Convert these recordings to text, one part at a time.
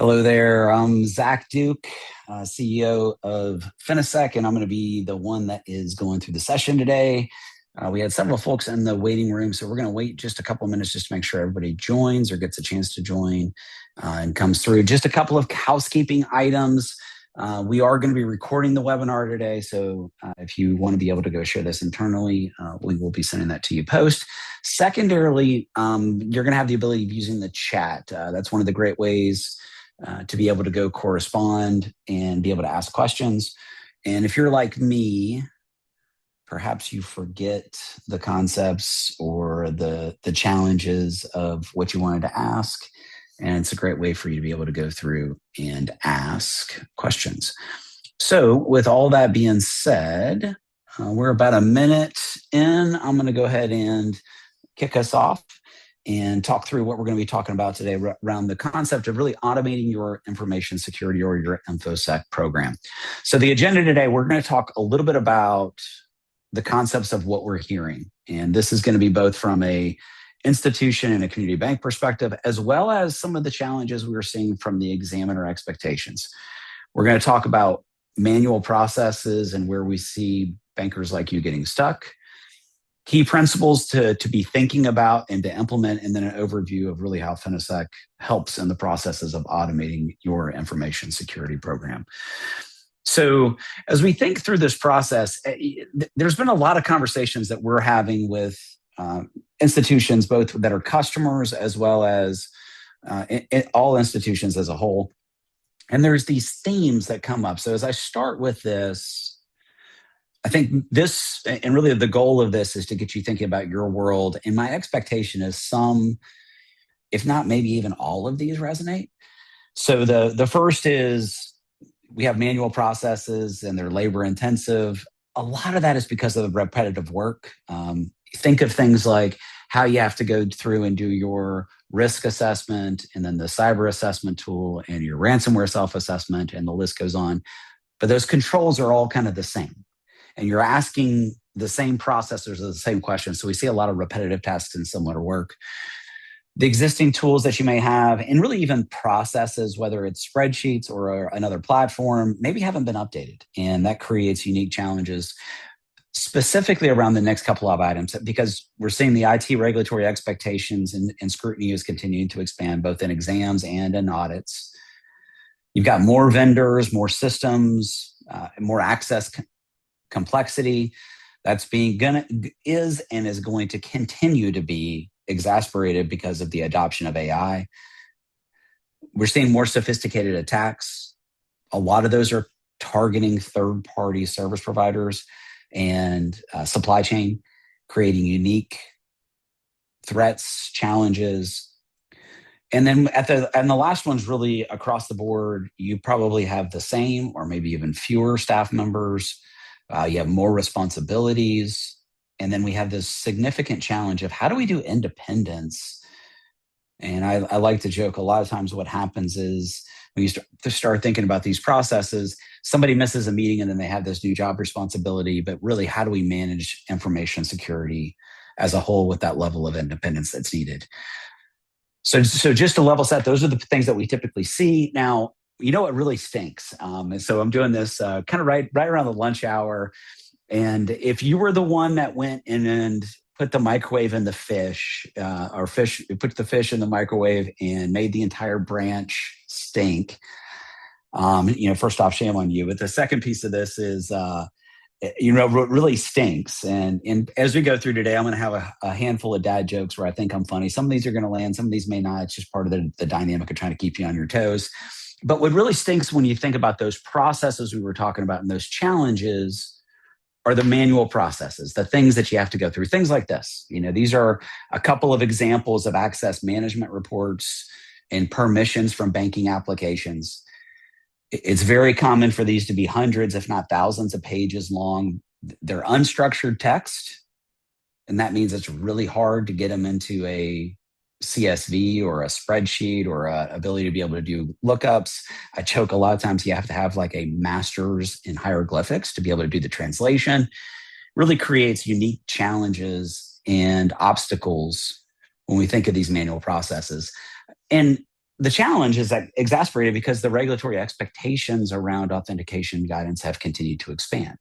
Hello there. I'm Zach Duke, CEO of Finosec, and I'm going to be the one that is going through the session today. We had several folks in the waiting room, so we're going to wait just a couple of minutes just to make sure everybody joins or gets a chance to join and comes through. Just a couple of housekeeping items. We are going to be recording the webinar today, so if you want to be able to go share this internally, we will be sending that to you post. Secondarily, you're going to have the ability of using the chat. That's one of the great ways to be able to go correspond and be able to ask questions. And if you're like me, perhaps you forget the concepts or the challenges of what you wanted to ask. And it's a great way for you to be able to go through and ask questions. So with all that being said, we're about a minute in. I'm going to go ahead and kick us off and talk through what we're going to be talking about today around the concept of really automating your information security or your InfoSec program. So the agenda today, we're going to talk a little bit about the concepts of what we're hearing. And this is going to be both from a institution and a community bank perspective, as well as some of the challenges we're seeing from the examiner expectations. We're going to talk about manual processes and where we see bankers like you getting stuck, key principles to be thinking about and to implement, and then an overview of really how Finosec helps in the processes of automating your information security program. So as we think through this process, there's been a lot of conversations that we're having with institutions, both that are customers as well as all institutions as a whole. And there's these themes that come up. So as I start with this, I think this, and really the goal of this is to get you thinking about your world. And my expectation is some, if not maybe even all of these resonate. So the first is we have manual processes and they're labor intensive. A lot of that is because of the repetitive work. Think of things like how you have to go through and do your risk assessment and then the cyber assessment tool and your ransomware self-assessment, and the list goes on. But those controls are all kind of the same. And you're asking the same processors the same questions. So we see a lot of repetitive tasks and similar work. The existing tools that you may have, and really even processes, whether it's spreadsheets or another platform, maybe haven't been updated. And that creates unique challenges, specifically around the next couple of items, because we're seeing the IT regulatory expectations and scrutiny is continuing to expand both in exams and in audits. You've got more vendors, more systems, more access complexity that's is going to continue to be exasperated because of the adoption of AI. We're seeing more sophisticated attacks. A lot of those are targeting third-party service providers and supply chain, creating unique threats, challenges. And then the last one's really across the board. You probably have the same or maybe even fewer staff members. You have more responsibilities. And then we have this significant challenge of how do we do independence? And I like to joke a lot of times what happens is when you start thinking about these processes, somebody misses a meeting and then they have this new job responsibility. But really, how do we manage information security as a whole with that level of independence that's needed? So just to level set, those are the things that we typically see. Now, you know what really stinks? And so I'm doing this kind of right around the lunch hour. And if you were the one that went in and put the microwave in the fish, put the fish in the microwave and made the entire branch stink, first off, shame on you. But the second piece of this is, what really stinks. And as we go through today, I'm going to have a handful of dad jokes where I think I'm funny. Some of these are going to land, some of these may not. It's just part of the dynamic of trying to keep you on your toes. But what really stinks when you think about those processes we were talking about and those challenges are the manual processes, the things that you have to go through, things like this. These are a couple of examples of access management reports and permissions from banking applications. It's very common for these to be hundreds, if not thousands of pages long. They're unstructured text, and that means it's really hard to get them into a CSV or a spreadsheet or a ability to be able to do lookups. I joke a lot of times you have to have like a master's in hieroglyphics to be able to do the translation. Really creates unique challenges and obstacles when we think of these manual processes. And the challenge is that exacerbated because the regulatory expectations around authentication guidance have continued to expand.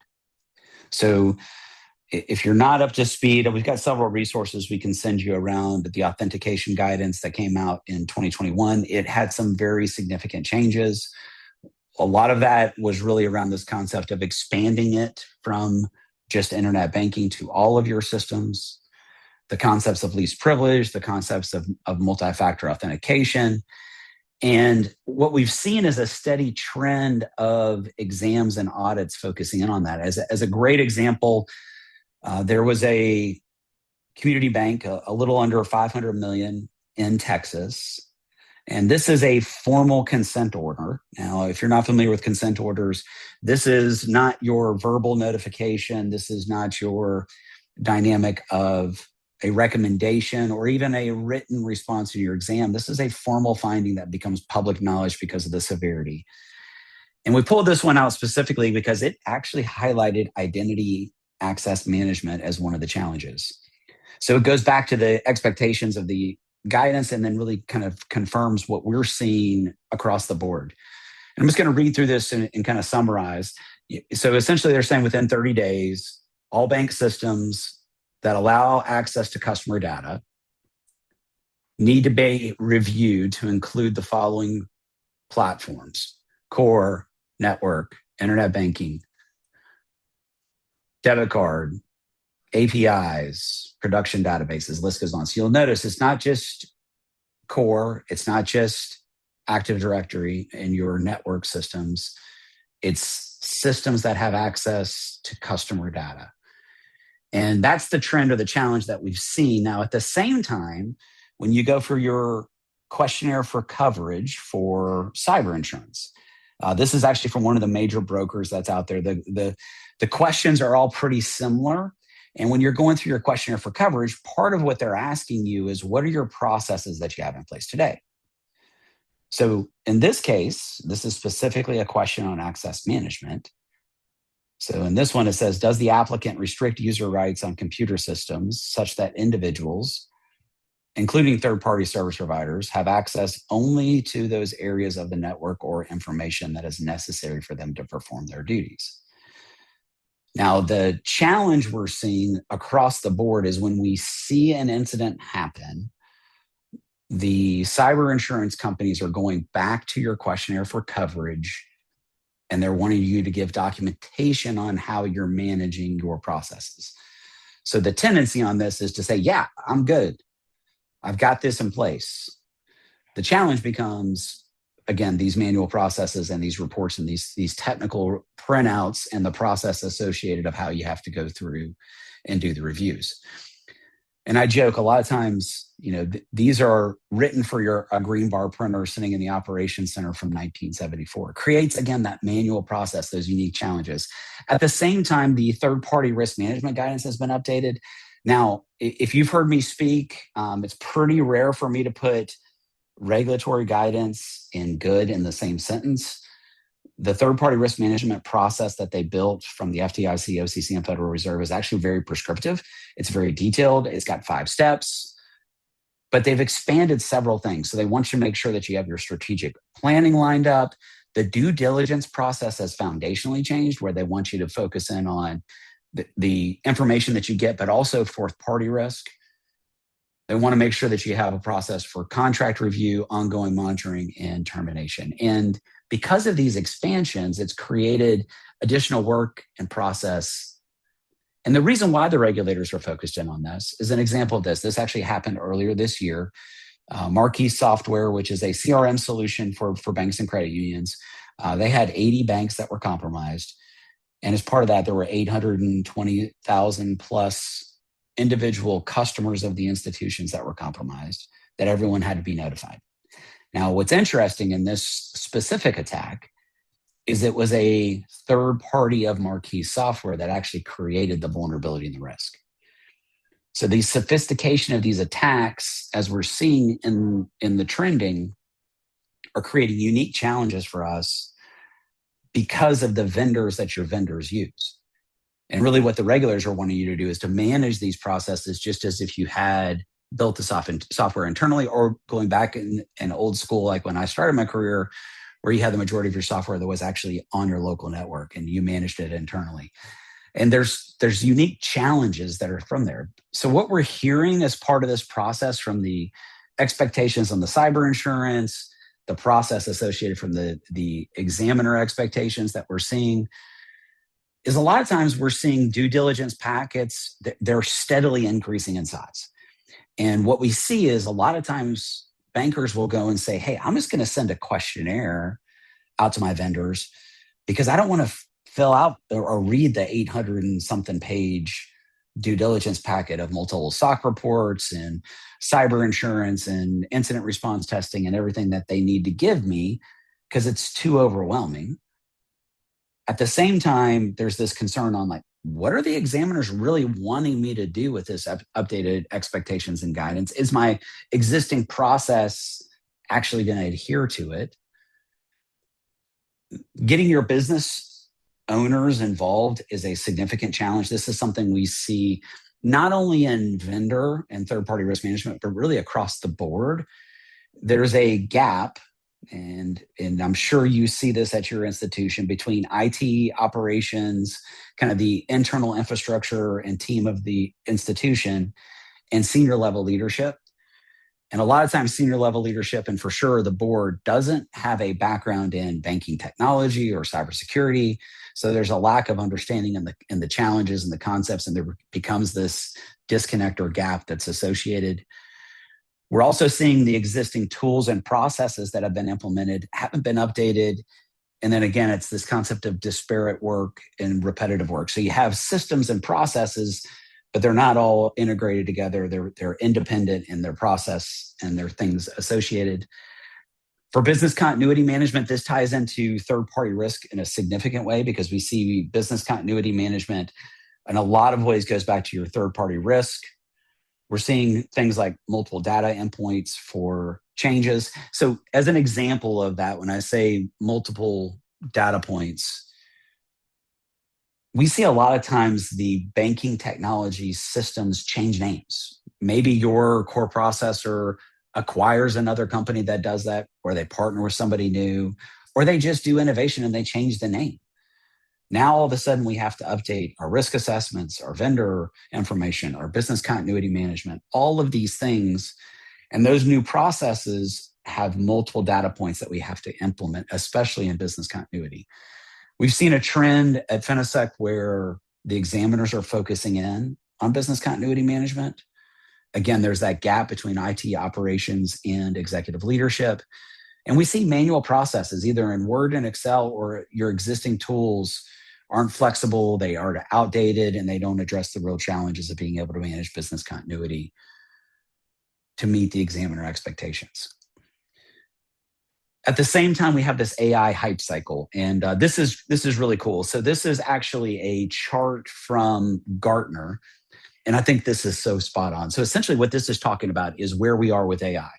So if you're not up to speed, we've got several resources we can send you around the authentication guidance that came out in 2021. It had some very significant changes. A lot of that was really around this concept of expanding it from just internet banking to all of your systems, the concepts of least privilege, the concepts of multi-factor authentication. And what we've seen is a steady trend of exams and audits focusing in on that. As a great example, there was a community bank, a little under 500 million in Texas. And this is a formal consent order. Now, if you're not familiar with consent orders, this is not your verbal notification. This is not your dynamic of a recommendation or even a written response to your exam. This is a formal finding that becomes public knowledge because of the severity. And we pulled this one out specifically because it actually highlighted identity access management as one of the challenges. So it goes back to the expectations of the guidance and then really kind of confirms what we're seeing across the board. And I'm just going to read through this and kind of summarize. So essentially they're saying within 30 days, all bank systems that allow access to customer data need to be reviewed to include the following platforms: core, network, internet banking, debit card, APIs, production databases, list goes on. So you'll notice it's not just core, it's not just Active Directory in your network systems, it's systems that have access to customer data. And that's the trend or the challenge that we've seen. Now, at the same time, when you go for your questionnaire for coverage for cyber insurance, this is actually from one of the major brokers that's out there. The questions are all pretty similar. And when you're going through your questionnaire for coverage, part of what they're asking you is, what are your processes that you have in place today? So in this case, this is specifically a question on access management. So in this one, it says, does the applicant restrict user rights on computer systems such that individuals, including third-party service providers, have access only to those areas of the network or information that is necessary for them to perform their duties? Now, the challenge we're seeing across the board is when we see an incident happen, the cyber insurance companies are going back to your questionnaire for coverage, and they're wanting you to give documentation on how you're managing your processes. So the tendency on this is to say, yeah, I'm good. I've got this in place. The challenge becomes, again, these manual processes and these reports and these technical printouts and the process associated of how you have to go through and do the reviews. And I joke a lot of times, these are written for a green bar printer sitting in the operations center from 1974. It creates, again, that manual process, those unique challenges. At the same time, the third-party risk management guidance has been updated. Now, if you've heard me speak, it's pretty rare for me to put regulatory guidance and good in the same sentence. The third-party risk management process that they built from the FDIC, OCC, and Federal Reserve is actually very prescriptive. It's very detailed. It's got 5 steps, but they've expanded several things. So they want you to make sure that you have your strategic planning lined up. The due diligence process has foundationally changed, where they want you to focus in on the information that you get, but also fourth-party risk. They want to make sure that you have a process for contract review, ongoing monitoring, and termination. And because of these expansions, it's created additional work and process. And the reason why the regulators are focused in on this is an example of this. This actually happened earlier this year. Marquee Software, which is a CRM solution for banks and credit unions, they had 80 banks that were compromised. And as part of that, there were 820,000 plus individual customers of the institutions that were compromised, that everyone had to be notified. Now, what's interesting in this specific attack is it was a third party of Marquee Software that actually created the vulnerability and the risk. So the sophistication of these attacks, as we're seeing in the trending, are creating unique challenges for us because of the vendors that your vendors use. And really what the regulators are wanting you to do is to manage these processes just as if you had built the software internally, or going back in old school, like when I started my career, where you had the majority of your software that was actually on your local network and you managed it internally. And there's unique challenges that are from there. So what we're hearing as part of this process, from the expectations on the cyber insurance, the process associated from the examiner expectations that we're seeing, is a lot of times we're seeing due diligence packets, they're steadily increasing in size. And what we see is a lot of times bankers will go and say, hey, I'm just going to send a questionnaire out to my vendors because I don't want to fill out or read the 800 and something page due diligence packet of multiple SOC reports and cyber insurance and incident response testing and everything that they need to give me, because it's too overwhelming. At the same time, there's this concern on, like, what are the examiners really wanting me to do with this updated expectations and guidance? Is my existing process actually going to adhere to it? Getting your business owners involved is a significant challenge. This is something we see not only in vendor and third-party risk management, but really across the board. There's a gap, and I'm sure you see this at your institution, between IT operations, kind of the internal infrastructure and team of the institution, and senior level leadership. And a lot of times senior level leadership, and for sure the board, doesn't have a background in banking technology or cybersecurity. So there's a lack of understanding in the challenges and the concepts, and there becomes this disconnect or gap that's associated. We're also seeing the existing tools and processes that have been implemented haven't been updated. And then again, it's this concept of disparate work and repetitive work. So you have systems and processes, but they're not all integrated together. They're independent in their process and their things associated. For business continuity management, this ties into third-party risk in a significant way, because we see business continuity management in a lot of ways goes back to your third-party risk. We're seeing things like multiple data endpoints for changes. So as an example of that, when I say multiple data points, we see a lot of times the banking technology systems change names. Maybe your core processor acquires another company that does that, or they partner with somebody new, or they just do innovation and they change the name. Now, all of a sudden, we have to update our risk assessments, our vendor information, our business continuity management, all of these things. And those new processes have multiple data points that we have to implement, especially in business continuity. We've seen a trend at Finosec where the examiners are focusing in on business continuity management. Again, there's that gap between IT operations and executive leadership. And we see manual processes, either in Word and Excel, or your existing tools aren't flexible, they are outdated, and they don't address the real challenges of being able to manage business continuity to meet the examiner expectations. At the same time, we have this AI hype cycle, and this is really cool. So this is actually a chart from Gartner, and I think this is so spot on. So essentially what this is talking about is where we are with AI.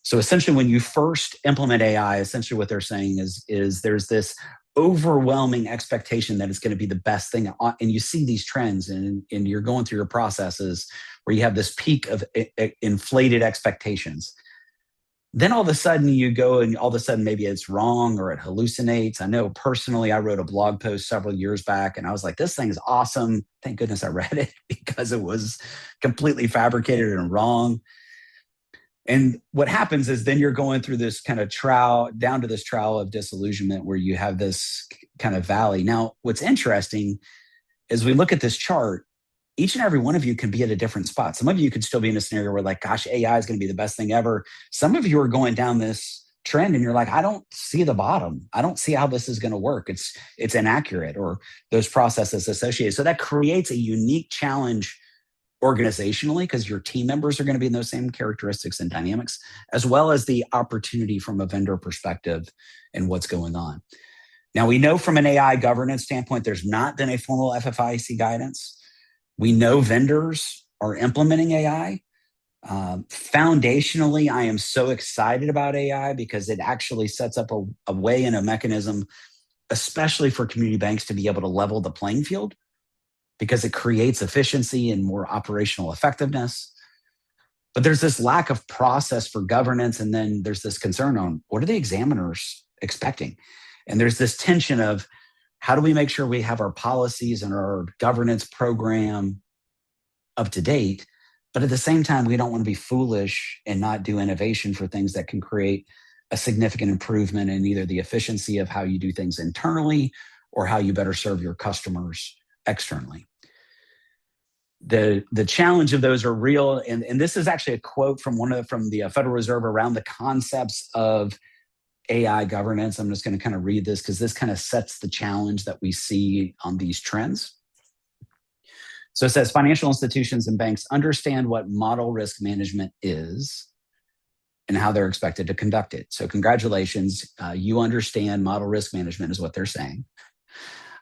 So essentially, when you first implement AI, essentially what they're saying is there's this overwhelming expectation that it's going to be the best thing. And you see these trends, and you're going through your processes where you have this peak of inflated expectations. Then all of a sudden you go, and all of a sudden maybe it's wrong or it hallucinates. I know personally, I wrote a blog post several years back and I was like, this thing's awesome. Thank goodness I read it, because it was completely fabricated and wrong. And what happens is then you're going through this kind of down to this trial of disillusionment, where you have this kind of valley. Now, what's interesting is we look at this chart, each and every one of you can be at a different spot. Some of you could still be in a scenario where, like, gosh, AI is going to be the best thing ever. Some of you are going down this trend and you're like, I don't see the bottom. I don't see how this is going to work. It's inaccurate, or those processes associated. So that creates a unique challenge organizationally, because your team members are going to be in those same characteristics and dynamics, as well as the opportunity from a vendor perspective and what's going on. Now, we know from an AI governance standpoint, there's not been a formal FFIEC guidance. We know vendors are implementing AI. Foundationally, I am so excited about AI because it actually sets up a way and a mechanism, especially for community banks, to be able to level the playing field, because it creates efficiency and more operational effectiveness. But there's this lack of process for governance. And then there's this concern on what are the examiners expecting? And there's this tension of how do we make sure we have our policies and our governance program up to date? But at the same time, we don't want to be foolish and not do innovation for things that can create a significant improvement in either the efficiency of how you do things internally or how you better serve your customers externally. The challenge of those are real. And this is actually a quote from from the Federal Reserve around the concepts of AI governance. I'm just going to kind of read this because this kind of sets the challenge that we see on these trends. So it says financial institutions and banks understand what model risk management is and how they're expected to conduct it. So congratulations, you understand model risk management is what they're saying.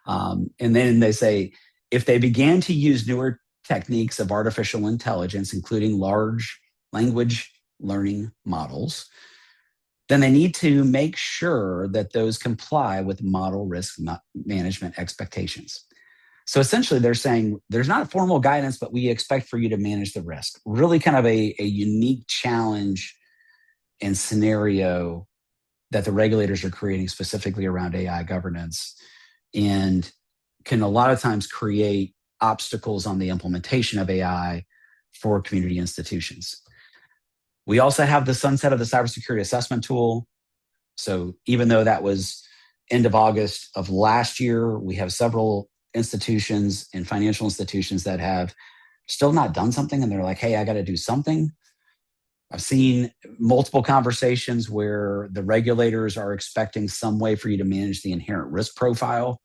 And then they say, if they began to use newer techniques of artificial intelligence, including large language learning models, then they need to make sure that those comply with model risk management expectations. So essentially they're saying there's not formal guidance, but we expect for you to manage the risk. Really kind of a unique challenge and scenario that the regulators are creating specifically around AI governance, and can a lot of times create obstacles on the implementation of AI for community institutions. We also have the sunset of the cybersecurity assessment tool. So even though that was end of August of last year, we have several institutions and financial institutions that have still not done something, and they're like, hey, I got to do something. I've seen multiple conversations where the regulators are expecting some way for you to manage the inherent risk profile.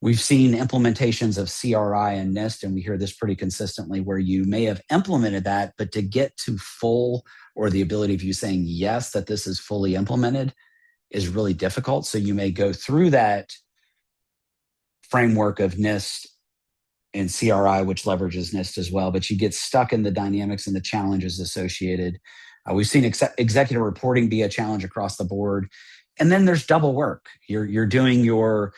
We've seen implementations of CRI and NIST, and we hear this pretty consistently, where you may have implemented that, but to get to full, or the ability of you saying yes, that this is fully implemented, is really difficult. So you may go through that framework of NIST and CRI, which leverages NIST as well, but you get stuck in the dynamics and the challenges associated. We've seen executive reporting be a challenge across the board. And then there's double work. You're doing your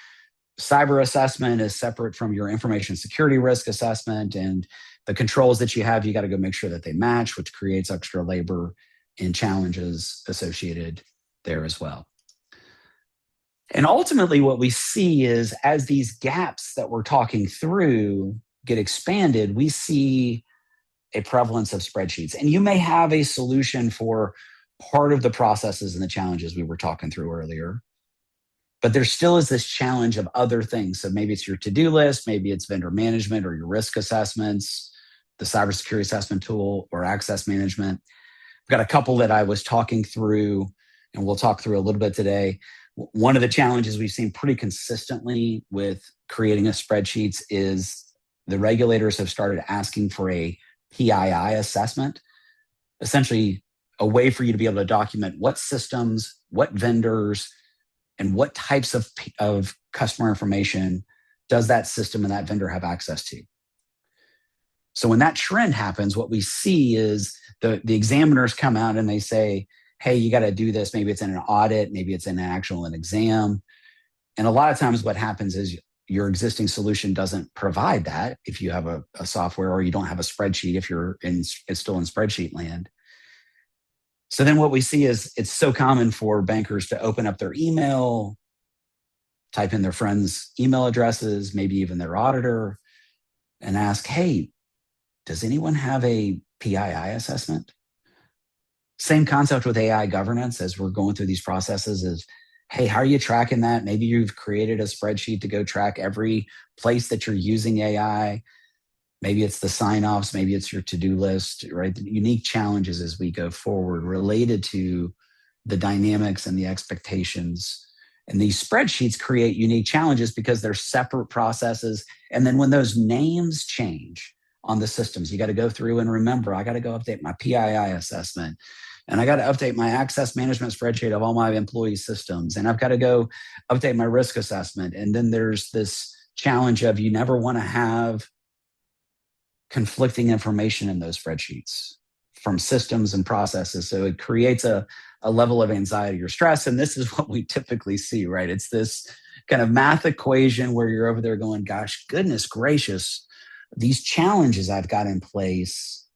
cyber assessment is separate from your information security risk assessment, and the controls that you have, you got to go make sure that they match, which creates extra labor and challenges associated there as well. And ultimately what we see is as these gaps that we're talking through get expanded, we see a prevalence of spreadsheets. And you may have a solution for part of the processes and the challenges we were talking through earlier, but there still is this challenge of other things. So maybe it's your to-do list, maybe it's vendor management or your risk assessments, the cybersecurity assessment tool, or access management. I've got a couple that I was talking through, and we'll talk through a little bit today. One of the challenges we've seen pretty consistently with creating a spreadsheets is the regulators have started asking for a PII assessment, essentially a way for you to be able to document what systems, what vendors, and what types of customer information does that system and that vendor have access to. So when that trend happens, what we see is the examiners come out and they say, hey, you got to do this. Maybe it's in an audit, maybe it's in an exam. And a lot of times what happens is your existing solution doesn't provide that if you have a software, or you don't have a spreadsheet if it's still in spreadsheet land. So then what we see is it's so common for bankers to open up their email, type in their friends' email addresses, maybe even their auditor, and ask, hey, does anyone have a PII assessment? Same concept with AI governance as we're going through these processes is, hey, how are you tracking that? Maybe you've created a spreadsheet to go track every place that you're using AI. Maybe it's the sign-offs, maybe it's your to-do list, right? The unique challenges as we go forward related to the dynamics and the expectations. And these spreadsheets create unique challenges because they're separate processes. And then when those names change on the systems, you got to go through and remember, I got to go update my PII assessment. And I got to update my access management spreadsheet of all my employee systems. And I've got to go update my risk assessment. And then there's this challenge of you never want to have conflicting information in those spreadsheets from systems and processes. So it creates a level of anxiety or stress. And this is what we typically see, right? It's this kind of math equation where you're over there going, gosh, goodness gracious, these challenges I've got in place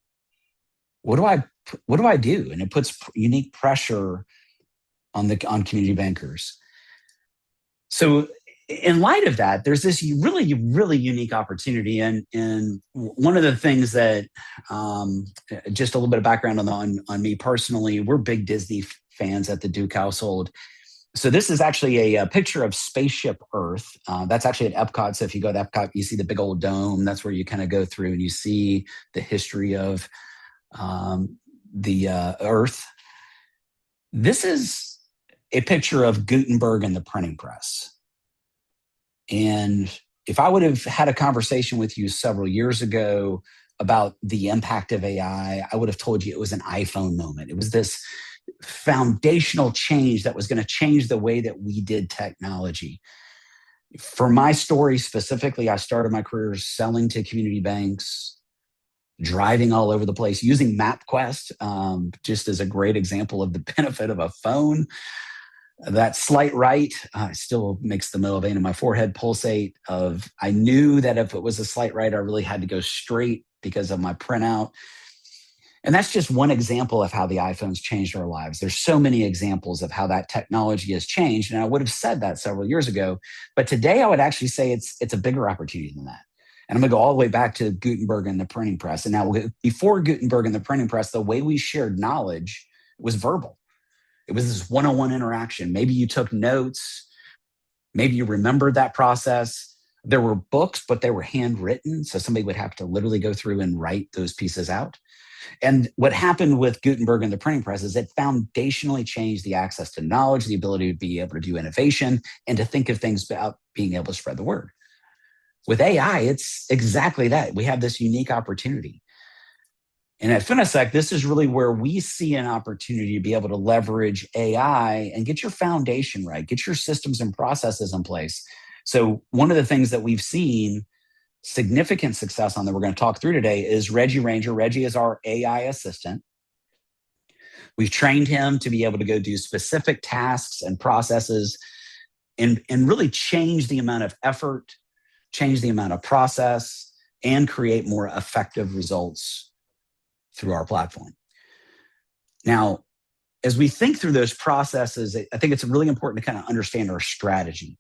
what do I do? And it puts unique pressure on community bankers. So in light of that, there's this really, really unique opportunity. And one of the things that, just a little bit of background on me personally, we're big Disney fans at the Duke household. So this is actually a picture of Spaceship Earth. That's actually at Epcot. So if you go to Epcot, you see the big old dome. That's where you kind of go through and you see the history of the Earth. This is a picture of Gutenberg and the printing press. And if I would have had a conversation with you several years ago about the impact of AI, I would have told you it was an iPhone moment. It was this foundational change that was going to change the way that we did technology. For my story specifically, I started my career selling to community banks, driving all over the place, using MapQuest, just as a great example of the benefit of a phone. That slight right still makes the middle vein of my forehead pulsate. I knew that if it was a slight right, I really had to go straight because of my printout. And that's just one example of how the iPhone's changed our lives. There's so many examples of how that technology has changed. And I would have said that several years ago. But today I would actually say it's a bigger opportunity than that. And I'm going to go all the way back to Gutenberg and the printing press. And now, before Gutenberg and the printing press, the way we shared knowledge was verbal. It was this one-on-one interaction. Maybe you took notes. Maybe you remembered that process. There were books, but they were handwritten. So somebody would have to literally go through and write those pieces out. And what happened with Gutenberg and the printing press is it foundationally changed the access to knowledge, the ability to be able to do innovation, and to think of things about being able to spread the word. With AI, it's exactly that. We have this unique opportunity. And at Finosec, this is really where we see an opportunity to be able to leverage AI and get your foundation right, get your systems and processes in place. So one of the things that we've seen significant success on that we're going to talk through today is Reggie Ranger. Reggie is our AI assistant. We've trained him to be able to go do specific tasks and processes and really change the amount of effort, change the amount of process, and create more effective results through our platform. Now, as we think through those processes, I think it's really important to kind of understand our strategy.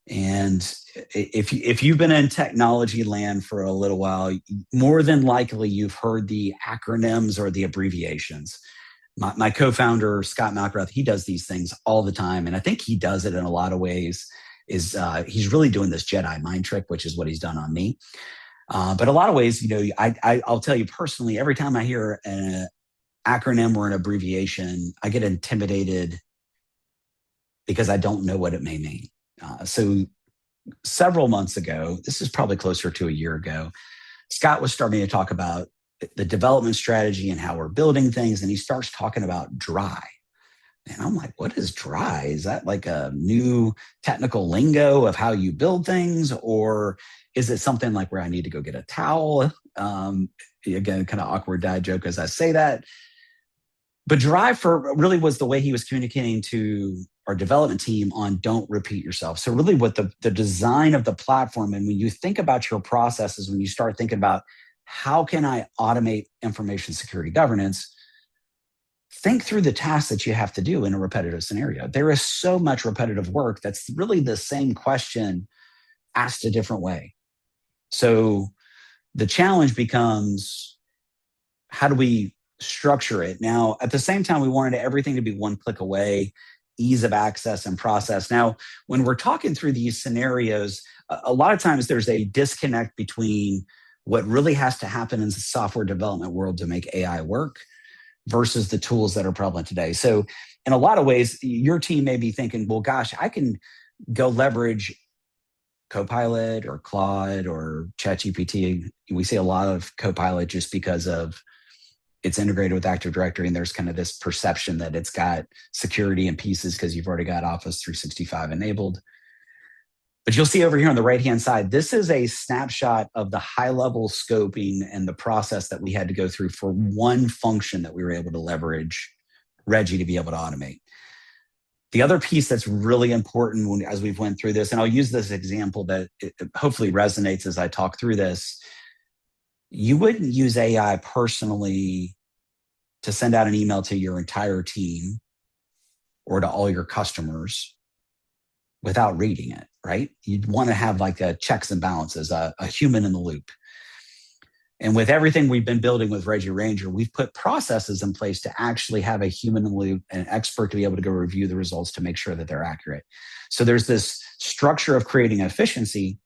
And if you've been in technology land for a little while, more than likely you've heard the acronyms or the abbreviations. My co-founder, Scott Malcroft, he does these things all the time. And I think he does it in a lot of ways. He's really doing this Jedi mind trick, which is what he's done on me. But a lot of ways, I'll tell you personally, every time I hear an acronym or an abbreviation, I get intimidated because I don't know what it may mean. So several months ago, this is probably closer to a year ago, Scott was starting to talk about the development strategy and how we're building things. And he starts talking about dry. And I'm like, what is dry? Is that like a new technical lingo of how you build things? Or is it something like where I need to go get a towel? Again, kind of awkward dad joke as I say that. But dry for really was the way he was communicating to our development team on don't repeat yourself. So really what the design of the platform, and when you think about your processes, when you start thinking about how can I automate information security governance, think through the tasks that you have to do in a repetitive scenario. There is so much repetitive work that's really the same question asked a different way. So the challenge becomes, how do we structure it? Now, at the same time, we wanted everything to be one click away, ease of access and process. Now, when we're talking through these scenarios, a lot of times there's a disconnect between what really has to happen in the software development world to make AI work versus the tools that are prevalent today. So in a lot of ways, your team may be thinking, well, gosh, I can go leverage Copilot or Claude or ChatGPT. We see a lot of Copilot just because of it's integrated with Active Directory, and there's kind of this perception that it's got security and pieces because you've already got Office 365 enabled. But you'll see over here on the right-hand side, this is a snapshot of the high-level scoping and the process that we had to go through for one function that we were able to leverage Reggie to be able to automate. The other piece that's really important as we've went through this, and I'll use this example that it hopefully resonates as I talk through this, you wouldn't use AI personally to send out an email to your entire team or to all your customers without reading it, right? You'd want to have like a checks and balances, a human in the loop. And with everything we've been building with Reggie Ranger, we've put processes in place to actually have a human in the loop, an expert to be able to go review the results to make sure that they're accurate. So there's this structure of creating efficiency,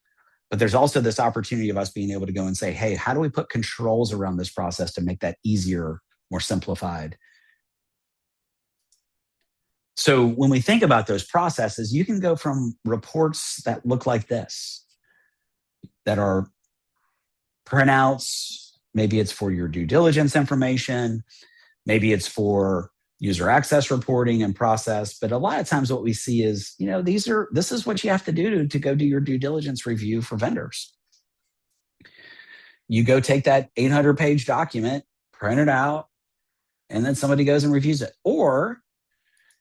but there's also this opportunity of us being able to go and say, hey, how do we put controls around this process to make that easier, more simplified? So when we think about those processes, you can go from reports that look like this, that are printouts. Maybe it's for your due diligence information. Maybe it's for user access reporting and process. But a lot of times what we see is, this is what you have to do to go do your due diligence review for vendors. You go take that 800-page document, print it out, and then somebody goes and reviews it. Or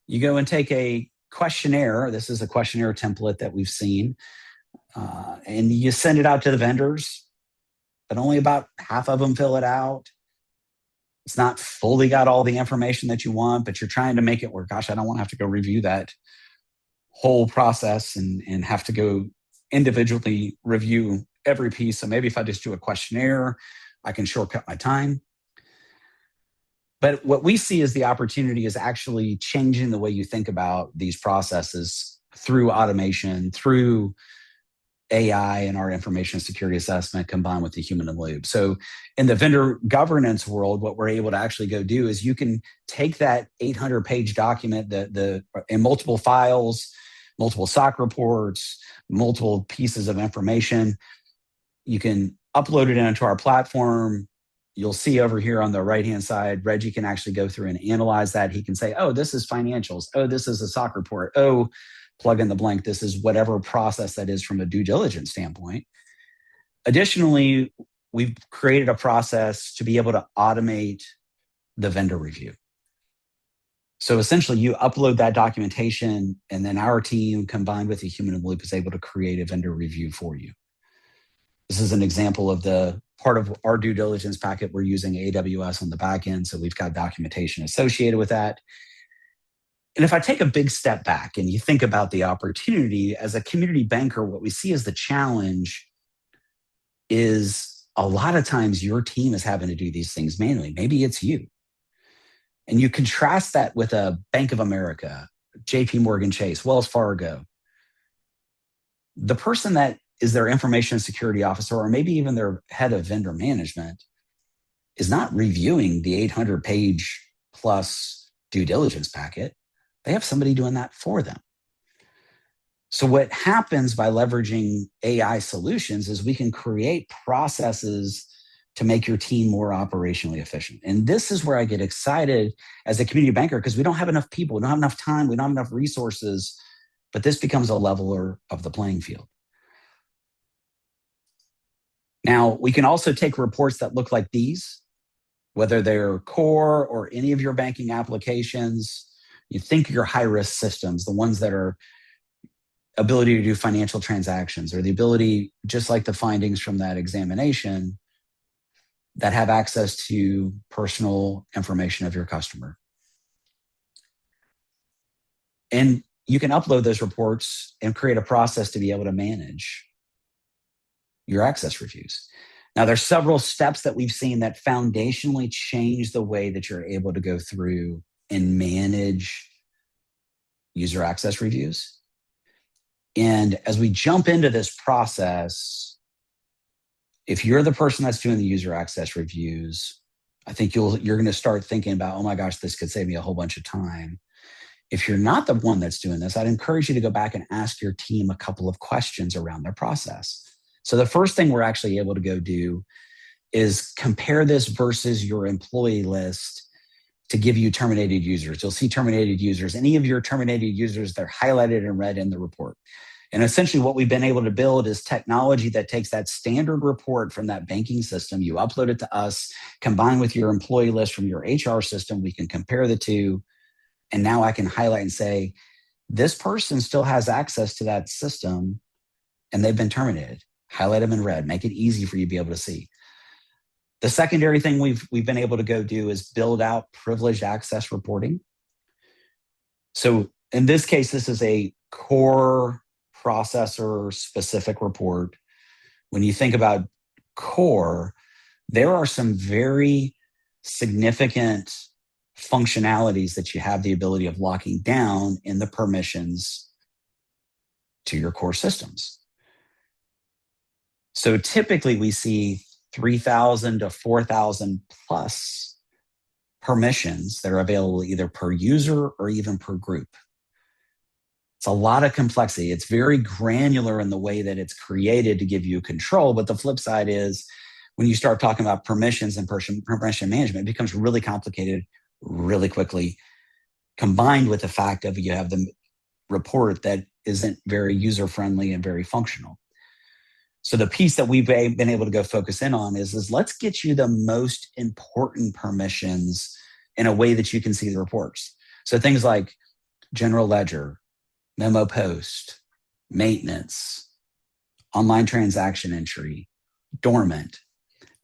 you go and take a questionnaire. This is a questionnaire template that we've seen. And you send it out to the vendors, but only about half of them fill it out. It's not fully got all the information that you want, but you're trying to make it where, gosh, I don't want to have to go review that whole process and have to go individually review every piece. So maybe if I just do a questionnaire, I can shortcut my time. But what we see as the opportunity is actually changing the way you think about these processes through automation, through AI and our information security assessment combined with the human in the loop. So in the vendor governance world, what we're able to actually go do is you can take that 800-page document in multiple files, multiple SOC reports, multiple pieces of information. You can upload it into our platform. You'll see over here on the right-hand side, Reggie can actually go through and analyze that. He can say, oh, this is financials. Oh, this is a SOC report. Oh, plug in the blank. This is whatever process that is from a due diligence standpoint. Additionally, we've created a process to be able to automate the vendor review. So essentially, you upload that documentation, and then our team, combined with the human in the loop, is able to create a vendor review for you. This is an example of the part of our due diligence packet. We're using AWS on the back end, so we've got documentation associated with that. And if I take a big step back and you think about the opportunity as a community banker, what we see as the challenge is a lot of times your team is having to do these things manually. Maybe it's you. And you contrast that with a Bank of America, JP Morgan Chase, Wells Fargo. The person that is their information security officer, or maybe even their head of vendor management, is not reviewing the 800-page plus due diligence packet. They have somebody doing that for them. So what happens by leveraging AI solutions is we can create processes to make your team more operationally efficient. And this is where I get excited as a community banker, because we don't have enough people, we don't have enough time, we don't have enough resources, but this becomes a leveler of the playing field. Now, we can also take reports that look like these, whether they're core or any of your banking applications. You think your high-risk systems, the ones that are ability to do financial transactions, or the ability, just like the findings from that examination, that have access to personal information of your customer. And you can upload those reports and create a process to be able to manage your access reviews. Now, there's several steps that we've seen that foundationally change the way that you're able to go through and manage user access reviews. And as we jump into this process, if you're the person that's doing the user access reviews, I think you're going to start thinking about, oh my gosh, this could save me a whole bunch of time. If you're not the one that's doing this, I'd encourage you to go back and ask your team a couple of questions around their process. So the first thing we're actually able to go do is compare this versus your employee list to give you terminated users. You'll see terminated users. Any of your terminated users, they're highlighted in red in the report. And essentially what we've been able to build is technology that takes that standard report from that banking system, you upload it to us, combined with your employee list from your HR system, we can compare the two. And now I can highlight and say, this person still has access to that system and they've been terminated. Highlight them in red, make it easy for you to be able to see. The secondary thing we've been able to go do is build out privileged access reporting. So in this case, this is a core processor specific report. When you think about core, there are some very significant functionalities that you have the ability of locking down in the permissions to your core systems. So typically we see 3,000 to 4,000 plus permissions that are available either per user or even per group. It's a lot of complexity. It's very granular in the way that it's created to give you control. But the flip side is when you start talking about permissions and permission management, it becomes really complicated really quickly, combined with the fact of you have the report that isn't very user-friendly and very functional. So the piece that we've been able to go focus in on is let's get you the most important permissions in a way that you can see the reports. So things like general ledger, memo post, maintenance, online transaction entry, dormant.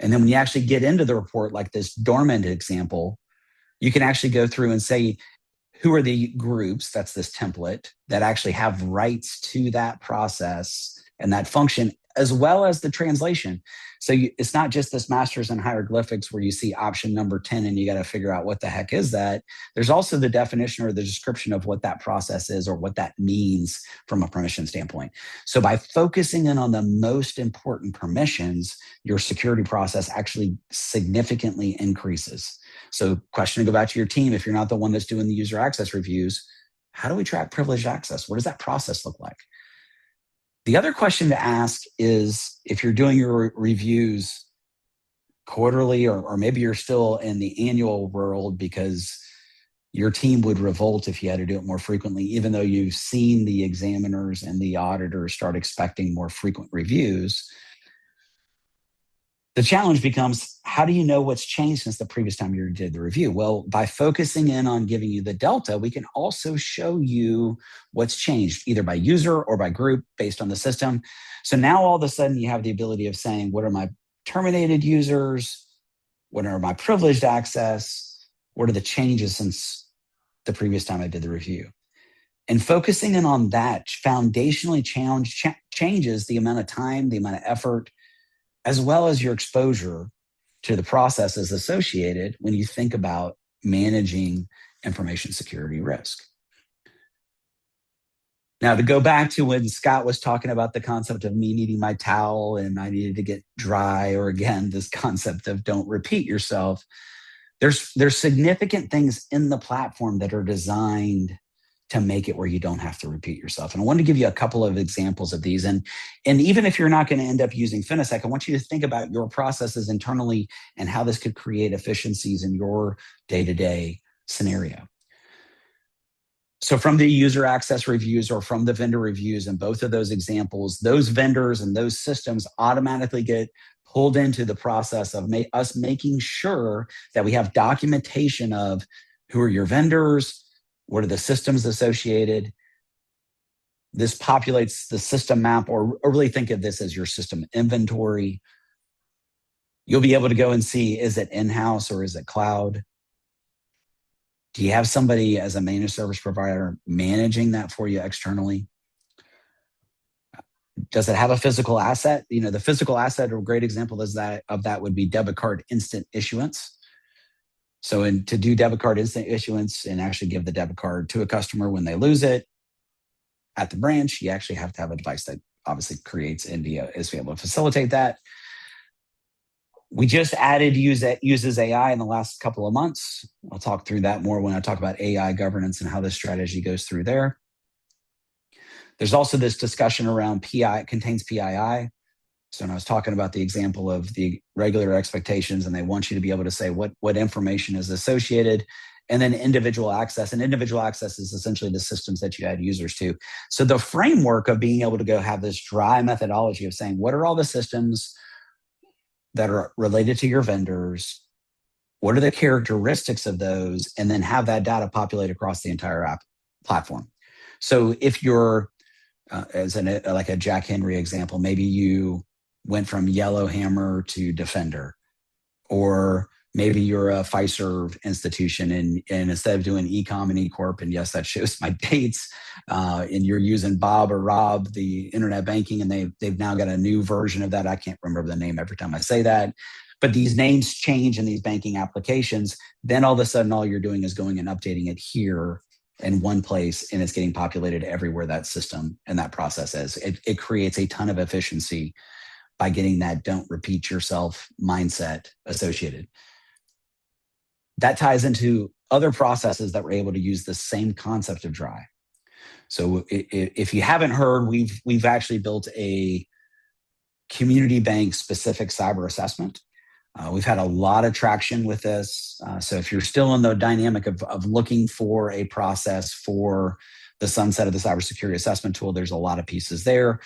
And then when you actually get into the report, like this dormant example, you can actually go through and say, who are the groups, that's this template, that actually have rights to that process and that function, as well as the translation. So it's not just this masters and hieroglyphics where you see option number 10 and you got to figure out what the heck is that. There's also the definition or the description of what that process is or what that means from a permission standpoint. So by focusing in on the most important permissions, your security process actually significantly increases. So question to go back to your team, if you're not the one that's doing the user access reviews, how do we track privileged access? What does that process look like? The other question to ask is if you're doing your reviews quarterly, or maybe you're still in the annual world because your team would revolt if you had to do it more frequently, even though you've seen the examiners and the auditors start expecting more frequent reviews. The challenge becomes, how do you know what's changed since the previous time you did the review? Well, by focusing in on giving you the delta, we can also show you what's changed, either by user or by group based on the system. So now all of a sudden you have the ability of saying, what are my terminated users? What are my privileged access? What are the changes since the previous time I did the review? And focusing in on that foundationally changes the amount of time, the amount of effort, as well as your exposure to the processes associated when you think about managing information security risk. Now, to go back to when Scott was talking about the concept of me needing my towel and I needed to get dry, or again, this concept of don't repeat yourself, there's significant things in the platform that are designed to make it where you don't have to repeat yourself. And I wanted to give you a couple of examples of these. And even if you're not going to end up using Finosec, I want you to think about your processes internally and how this could create efficiencies in your day-to-day scenario. So from the user access reviews or from the vendor reviews, in both of those examples, those vendors and those systems automatically get pulled into the process of us making sure that we have documentation of who are your vendors, what are the systems associated. This populates the system map, or really think of this as your system inventory. You'll be able to go and see, is it in-house or is it cloud? Do you have somebody as a managed service provider managing that for you externally? Does it have a physical asset? The physical asset, a great example of that would be debit card instant issuance. So to do debit card instant issuance and actually give the debit card to a customer when they lose it at the branch, you actually have to have a device that obviously creates India is able to facilitate that. We just added uses AI in the last couple of months. I'll talk through that more when I talk about AI governance and how this strategy goes through there. There's also this discussion around PI, contains PII. So when I was talking about the example of the regular expectations, and they want you to be able to say what information is associated, and then individual access. And individual access is essentially the systems that you add users to. So the framework of being able to go have this dry methodology of saying, what are all the systems that are related to your vendors? What are the characteristics of those? And then have that data populate across the entire app platform. So if you're, like a Jack Henry example, maybe you went from Yellowhammer to Defender, Or maybe you're a Fiserv institution and instead of doing e-com and e-corp, and yes, that shows my dates, and you're using Bob or Rob, the internet banking, and they've now got a new version of that. I can't remember the name every time I say that. But these names change in these banking applications. Then all of a sudden, all you're doing is going and updating it here in one place, and it's getting populated everywhere that system and that process is. It creates a ton of efficiency by getting that don't repeat yourself mindset associated. That ties into other processes that were able to use the same concept of dry. So if you haven't heard, we've actually built a community bank specific cyber assessment. We've had a lot of traction with this. So if you're still in the dynamic of looking for a process for the sunset of the cybersecurity assessment tool, there's a lot of pieces there.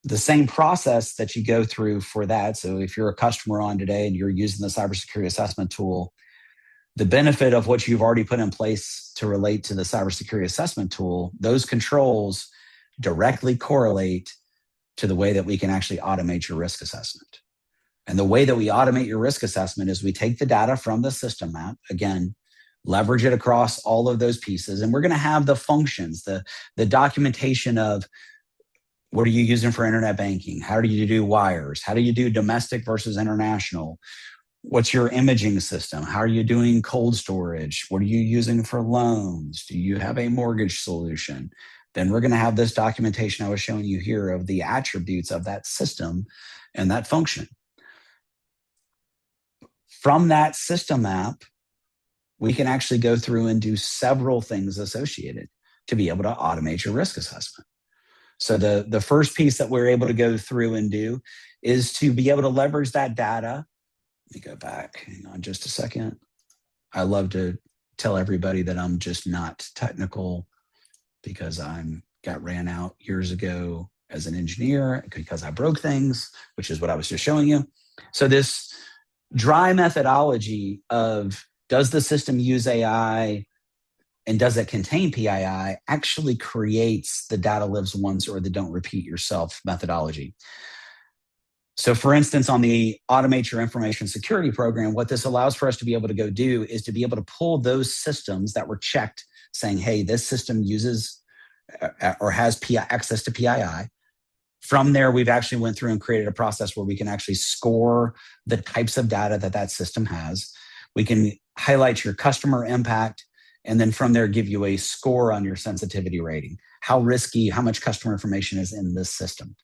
The same process that you go through for that. So if you're a customer on today and you're using the cybersecurity assessment tool, the benefit of what you've already put in place to relate to the cybersecurity assessment tool, those controls directly correlate to the way that we can actually automate your risk assessment. And the way that we automate your risk assessment is we take the data from the system map, again, leverage it across all of those pieces, and we're going to have the functions, the documentation of what are you using for internet banking? How do you do wires? How do you do domestic versus international? What's your imaging system? How are you doing cold storage? What are you using for loans? Do you have a mortgage solution? Then we're going to have this documentation I was showing you here of the attributes of that system and that function. From that system map, we can actually go through and do several things associated to be able to automate your risk assessment. So the first piece that we're able to go through and do is to be able to leverage that data. Let me go back. Hang on just a second. I love to tell everybody that I'm just not technical because got ran out years ago as an engineer because I broke things, which is what I was just showing you. So this dry methodology of does the system use AI and does it contain PII actually creates the data lives once or the don't repeat yourself methodology. So for instance, on the Automate Your Information Security program, what this allows for us to be able to go do is to be able to pull those systems that were checked saying, hey, this system uses or has access to PII. From there, we've actually went through and created a process where we can actually score the types of data that system has. We can highlight your customer impact, and then from there, give you a score on your sensitivity rating. How risky, how much customer information is in this system.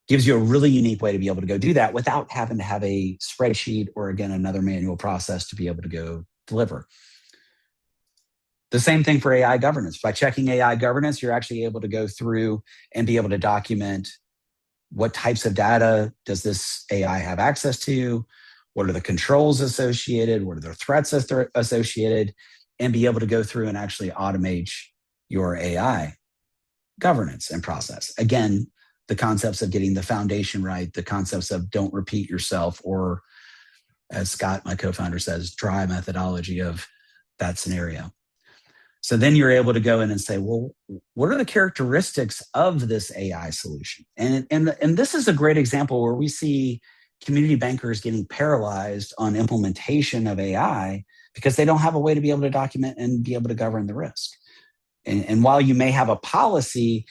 Gives you a really unique way to be able to go do that without having to have a spreadsheet or, again, another manual process to be able to go deliver. The same thing for AI governance. By checking AI governance, you're actually able to go through and be able to document what types of data does this AI have access to, what are the controls associated, what are the threats associated, and be able to go through and actually automate your AI governance and process. Again, the concepts of getting the foundation right, the concepts of don't repeat yourself, or as Scott, my co-founder, says, dry methodology of that scenario. So then you're able to go in and say, well, what are the characteristics of this AI solution? And this is a great example where we see community bankers getting paralyzed on implementation of AI because they don't have a way to be able to document and be able to govern the risk. And while you may have a policy,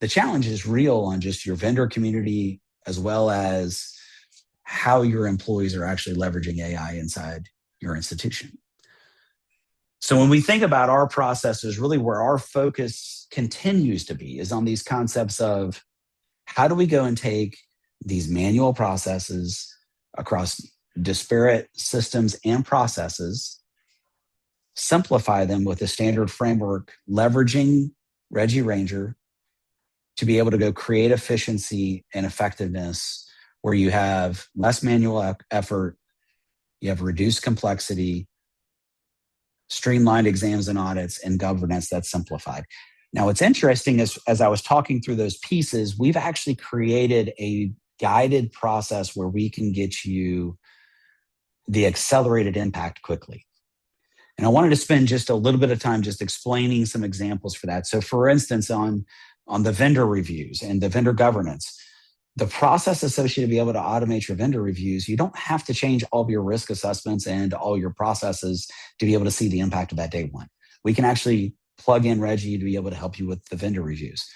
the challenge is real on just your vendor community as well as how your employees are actually leveraging AI inside your institution. So when we think about our processes, really where our focus continues to be is on these concepts of how do we go and take these manual processes across disparate systems and processes, simplify them with a standard framework, leveraging Reggie Ranger to be able to go create efficiency and effectiveness where you have less manual effort, you have reduced complexity, streamlined exams and audits, and governance that's simplified. Now, what's interesting is as I was talking through those pieces, we've actually created a guided process where we can get you the accelerated impact quickly. And I wanted to spend just a little bit of time just explaining some examples for that. So for instance, on the vendor reviews and the vendor governance, The process associated to be able to automate your vendor reviews, you don't have to change all of your risk assessments and all your processes to be able to see the impact of that day one. We can actually plug in Reggie to be able to help you with the vendor reviews.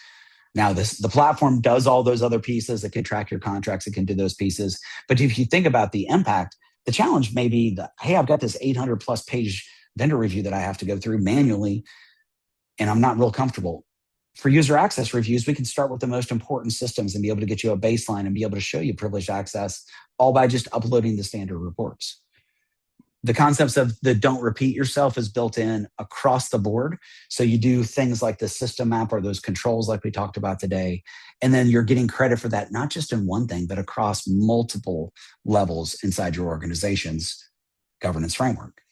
Now, the platform does all those other pieces. It can track your contracts. It can do those pieces. But if you think about the impact, the challenge may be that, hey, I've got this 800 plus page vendor review that I have to go through manually, and I'm not real comfortable. For user access reviews, we can start with the most important systems and be able to get you a baseline and be able to show you privileged access, all by just uploading the standard reports. The concepts of the don't repeat yourself is built in across the board. So you do things like the system map or those controls like we talked about today. And then you're getting credit for that, not just in one thing, but across multiple levels inside your organization's governance framework.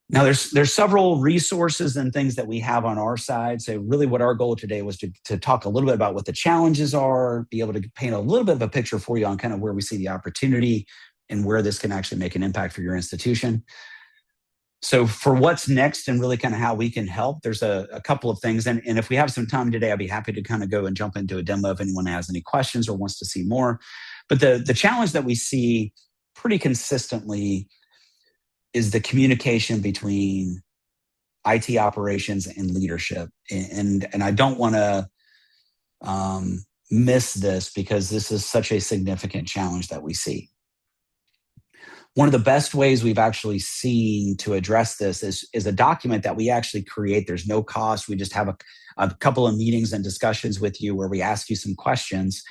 Now, there's several resources and things that we have on our side. So really what our goal today was to talk a little bit about what the challenges are, be able to paint a little bit of a picture for you on kind of where we see the opportunity and where this can actually make an impact for your institution. So for what's next and really kind of how we can help, there's a couple of things. And if we have some time today, I'd be happy to kind of go and jump into a demo if anyone has any questions or wants to see more. But the challenge that we see pretty consistently is the communication between IT operations and leadership. And I don't want to miss this because this is such a significant challenge that we see. One of the best ways we've actually seen to address this is a document that we actually create. There's no cost. We just have a couple of meetings and discussions with you where we ask you some questions.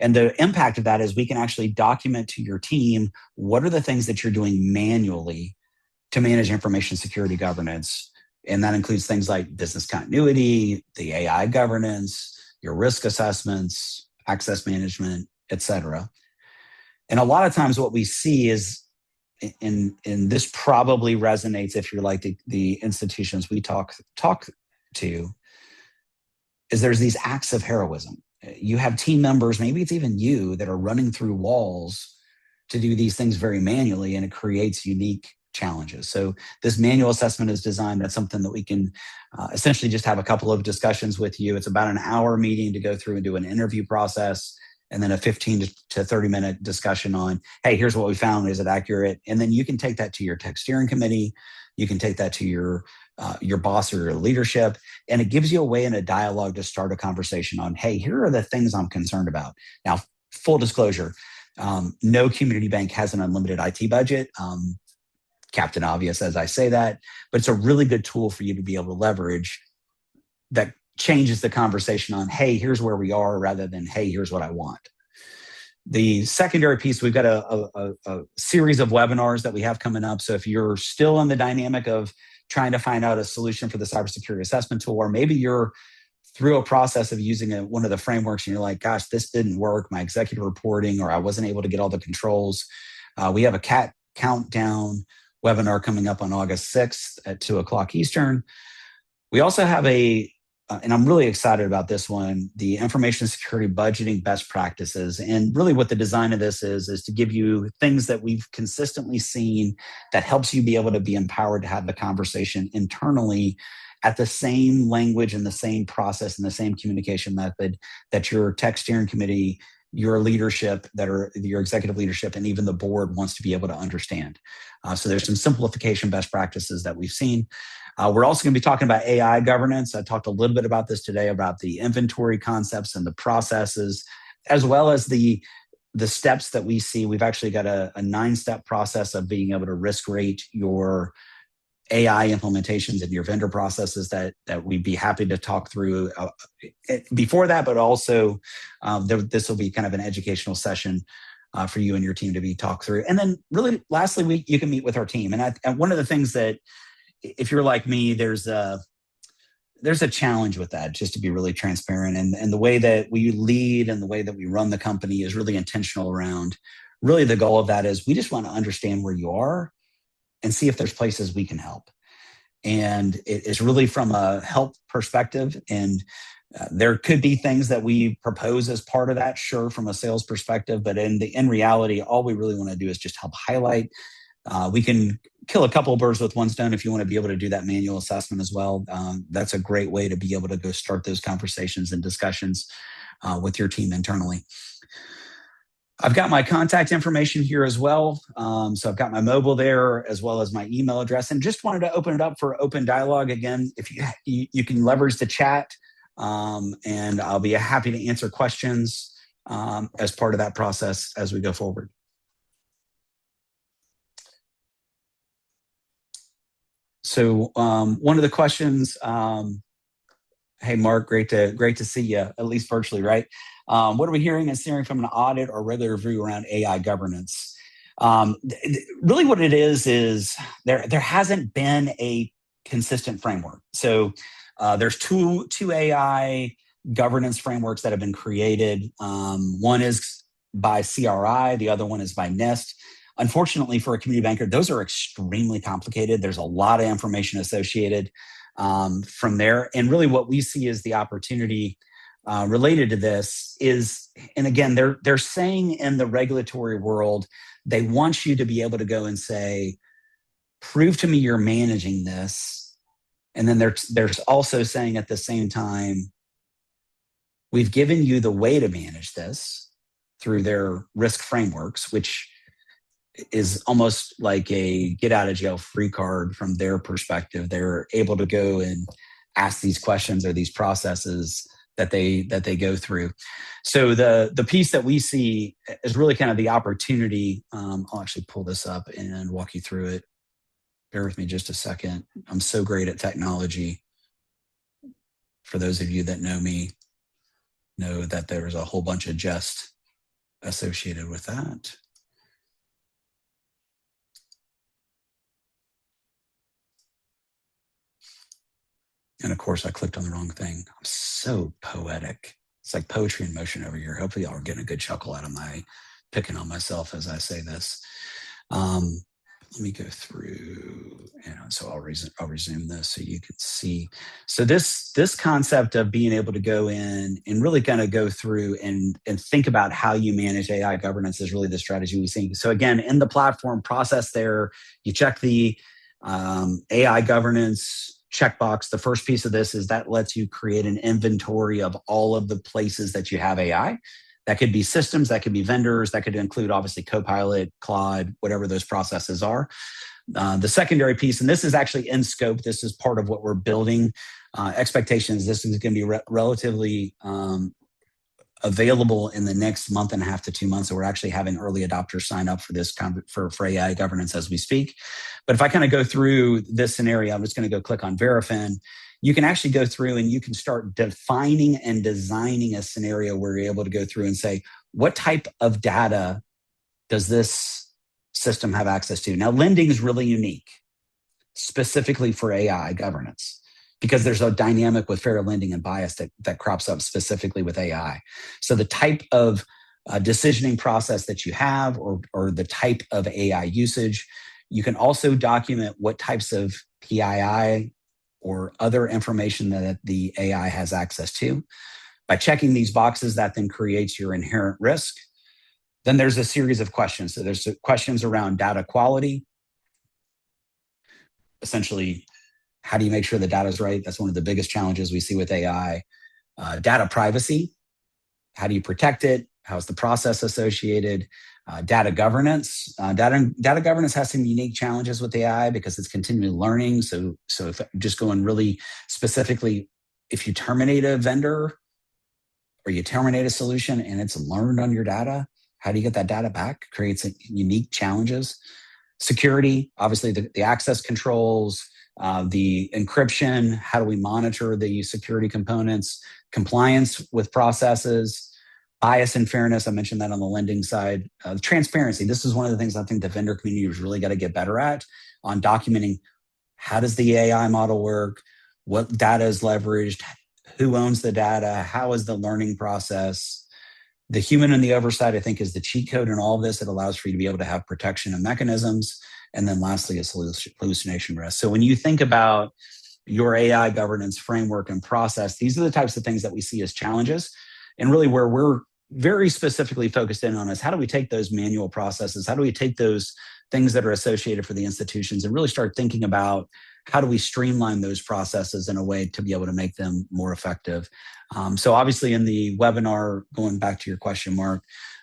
And the impact of that is we can actually document to your team what are the things that you're doing manually to manage information security governance. And that includes things like business continuity, the AI governance, your risk assessments, access management, et cetera. And a lot of times what we see is, and this probably resonates if you're like the institutions we talk to, is there's these acts of heroism. You have team members, maybe it's even you, that are running through walls to do these things very manually, and it creates unique challenges. So this manual assessment is designed. That's something that we can essentially just have a couple of discussions with you. It's about an hour meeting to go through and do an interview process, and then a 15 to 30 minute discussion on, hey, here's what we found. Is it accurate? And then you can take that to your tech steering committee. You can take that to your boss or your leadership. And it gives you a way in a dialogue to start a conversation on, hey, here are the things I'm concerned about. Now, full disclosure, no community bank has an unlimited IT budget. Captain Obvious as I say that, but it's a really good tool for you to be able to leverage that changes the conversation on, hey, here's where we are, rather than, hey, here's what I want. The secondary piece, we've got a series of webinars that we have coming up. So if you're still in the dynamic of trying to find out a solution for the cybersecurity assessment tool, or maybe you're through a process of using one of the frameworks and you're like, gosh, this didn't work, my executive reporting, or I wasn't able to get all the controls. We have a cat countdown webinar coming up on August 6th at 2:00 Eastern. We also have and I'm really excited about this one, the information security budgeting best practices. And really what the design of this is to give you things that we've consistently seen that helps you be able to be empowered to have the conversation internally at the same language and the same process and the same communication method that your tech steering committee, your leadership, your executive leadership, and even the board wants to be able to understand. So there's some simplification best practices that we've seen. We're also going to be talking about AI governance. I talked a little bit about this today, about the inventory concepts and the processes, as well as the steps that we see. We've actually got a 9-step process of being able to risk rate your AI implementations and your vendor processes that we'd be happy to talk through before that, but also this will be kind of an educational session for you and your team to be talked through. And then really lastly, you can meet with our team. And one of the things that, if you're like me, there's a challenge with that, just to be really transparent. And the way that we lead and the way that we run the company is really intentional around, really the goal of that is we just want to understand where you are and see if there's places we can help. And it is really from a help perspective. And there could be things that we propose as part of that, sure, from a sales perspective. But in reality, all we really want to do is just help highlight. We can kill a couple of birds with one stone if you want to be able to do that manual assessment as well. That's a great way to be able to go start those conversations and discussions. with your team internally. I've got my contact information here as well. So I've got my mobile there as well as my email address, and just wanted to open it up for open dialogue. Again, if you can leverage the chat, and I'll be happy to answer questions as part of that process as we go forward. So one of the questions, hey Mark, great to see you, at least virtually, right? What are we hearing and seeing from an audit or regular review around AI governance? Really what it is there hasn't been a consistent framework. So there's two AI governance frameworks that have been created. One is by CRI, the other one is by NIST. Unfortunately for a community banker, those are extremely complicated. There's a lot of information associated from there. And really what we see is the opportunity related to this is, and again, they're saying in the regulatory world, they want you to be able to go and say, prove to me you're managing this. And then there's also saying at the same time, we've given you the way to manage this through their risk frameworks, which is almost like a get out of jail free card from their perspective. They're able to go and ask these questions or these processes that they go through. So the piece that we see is really kind of the opportunity. I'll actually pull this up and walk you through it. Bear with me just a second. I'm so great at technology. For those of you that know me, know that there's a whole bunch of jest associated with that. And of course, I clicked on the wrong thing. I'm so poetic. It's like poetry in motion over here. Hopefully y'all are getting a good chuckle out of my picking on myself as I say this. Let me go through, and so I'll resume this so you can see. So this concept of being able to go in and really kind of go through and think about how you manage AI governance is really the strategy we see. So again, in the platform process there, you check the AI governance checkbox. The first piece of this is that lets you create an inventory of all of the places that you have AI. That could be systems, that could be vendors, that could include obviously Copilot, Claude, whatever those processes are. The secondary piece, and this is actually in scope, this is part of what we're building. Expectations, this is going to be relatively available in the next month and a half to 2 months. So we're actually having early adopters sign up for this for AI governance as we speak. But if I kind of go through this scenario, I'm just going to go click on Verifin. You can actually go through and you can start defining and designing a scenario where you're able to go through and say, what type of data does this system have access to? Now, lending is really unique, specifically for AI governance, because there's a dynamic with fair lending and bias that crops up specifically with AI. So the type of decisioning process that you have or the type of AI usage, you can also document what types of PII or other information that the AI has access to. By checking these boxes, that then creates your inherent risk. Then there's a series of questions. So there's questions around data quality. Essentially, how do you make sure the data is right? That's one of the biggest challenges we see with AI. Data privacy. How do you protect it? How's the process associated? Data governance. Data governance has some unique challenges with AI because it's continually learning. So if just going really specifically, if you terminate a vendor or you terminate a solution and it's learned on your data, how do you get that data back? Creates unique challenges. Security, obviously the access controls, the encryption, how do we monitor the security components, compliance with processes, bias and fairness. I mentioned that on the lending side. Transparency. This is one of the things I think the vendor community has really got to get better at on documenting how does the AI model work, what data is leveraged, who owns the data, how is the learning process. The human and the oversight, I think, is the cheat code in all of this. It allows for you to be able to have protection and mechanisms. And then lastly, is hallucination risk. So when you think about your AI governance framework and process, these are the types of things that we see as challenges. And really where we're very specifically focused in on is how do we take those manual processes? How do we take those things that are associated for the institutions and really start thinking about how do we streamline those processes in a way to be able to make them more effective? So obviously in the webinar, going back to your question, Mark,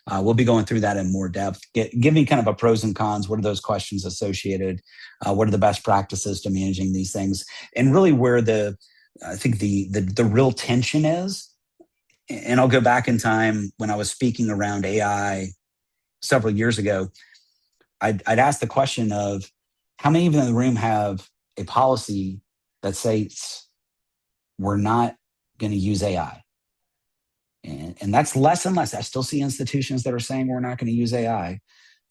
we'll be going through that in more depth, giving kind of a pros and cons. What are those questions associated? What are the best practices to managing these things? And really where I think the real tension is, and I'll go back in time when I was speaking around AI several years ago, I'd ask the question of how many of you in the room have a policy that says we're not going to use AI? And that's less and less. I still see institutions that are saying we're not going to use AI.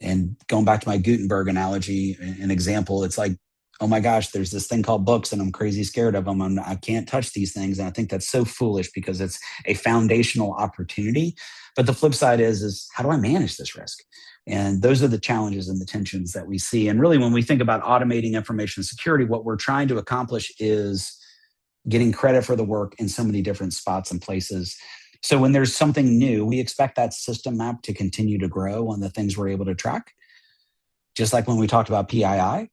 And going back to my Gutenberg analogy, an example, it's like, oh my gosh, there's this thing called books and I'm crazy scared of them. I can't touch these things. And I think that's so foolish because it's a foundational opportunity. But the flip side is how do I manage this risk? And those are the challenges and the tensions that we see. And really, when we think about automating information security, what we're trying to accomplish is getting credit for the work in so many different spots and places. So when there's something new, we expect that system map to continue to grow on the things we're able to track. Just like when we talked about PII.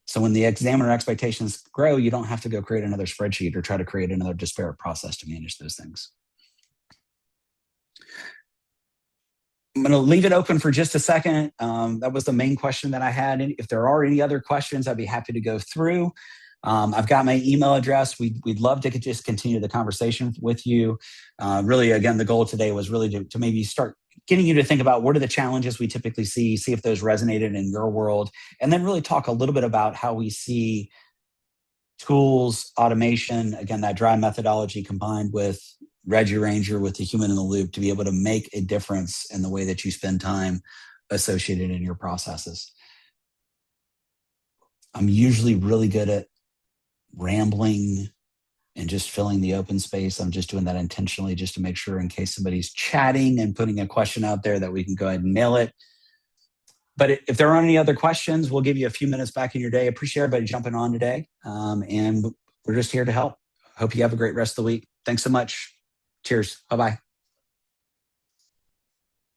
So when the examiner expectations grow, you don't have to go create another spreadsheet or try to create another disparate process to manage those things. I'm going to leave it open for just a second. That was the main question that I had. If there are any other questions, I'd be happy to go through. I've got my email address. We'd love to just continue the conversation with you. Really, again, the goal today was really to maybe start getting you to think about what are the challenges we typically see if those resonated in your world, and then really talk a little bit about how we see tools, automation, again, that dry methodology combined with Reggie Ranger, with the human in the loop, to be able to make a difference in the way that you spend time associated in your processes. I'm usually really good at rambling and just filling the open space. I'm just doing that intentionally just to make sure in case somebody's chatting and putting a question out there that we can go ahead and nail it. But if there aren't any other questions, we'll give you a few minutes back in your day. Appreciate everybody jumping on today. And we're just here to help. Hope you have a great rest of the week. Thanks so much. Cheers. Bye-bye.